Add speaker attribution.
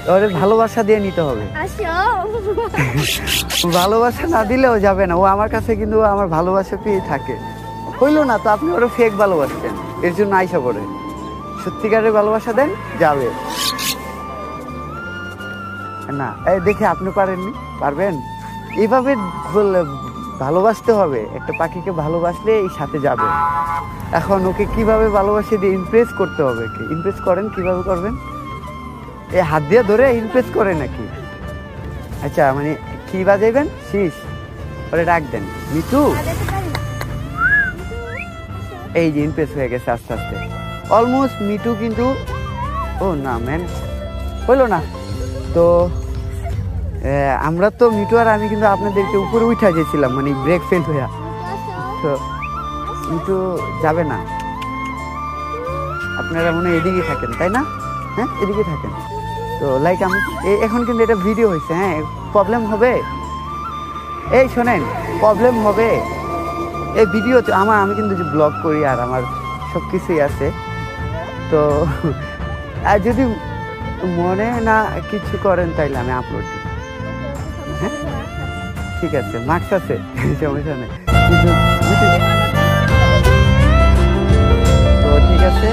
Speaker 1: ওরে ভালোবাসা দিয়ে নিতে হবে। ভালোবাসা না দিলেও যাবে না, ও আমার কাছে কিন্তু আমার ভালোবাসা পেয়ে থাকে। হইলো না তো আপনি ওরা ফেক ভালোবাসছেন, এর জন্য আইসা করে। সত্যিকারের ভালোবাসা দেন, যাবে না। এই দেখে আপনি পারেননি, পারবেন? এইভাবে বললে ভালোবাসতে হবে, একটা পাখিকে ভালোবাসলে এই সাথে যাবে। এখন ওকে কিভাবে ভালোবাসে দিয়ে ইমপ্রেস করতে হবে। ইমপ্রেস করেন, কিভাবে করবেন? এই হাত দিয়ে ধরে ইমপ্রেস করে নাকি? আচ্ছা, মানে কি বাজাইবেন? শীষ ওরে ডাক দেন, মিঠু। এই যে ইমপ্রেস হয়ে গেছে আস্তে আস্তে, অলমোস্ট মিঠু কিন্তু। ও না ম্যান, হইলো না তো। আমরা তো মিঠু আর আমি কিন্তু আপনাদেরকে উপরে উঠা গেছিলাম, মানে ব্রেক ফেল হইয়া। তো মিঠু যাবে না। আপনারা মনে হয় এদিকে থাকেন, তাই না? হ্যাঁ, এদিকে থাকেন। তো লাইক আমি এখন কিন্তু এটা ভিডিও হয়েছে, হ্যাঁ, প্রবলেম হবে। এই শোনেন, প্রবলেম হবে এই ভিডিওতে। আমি কিন্তু যে ব্লগ করি আর আমার সব কিছুই আছে। তো আর যদি মনে না কিছু করেন তাইলে আমি আপলোড দিই। হ্যাঁ ঠিক আছে, মার্কস আছে, সমস্যা নেই। তো ঠিক আছে।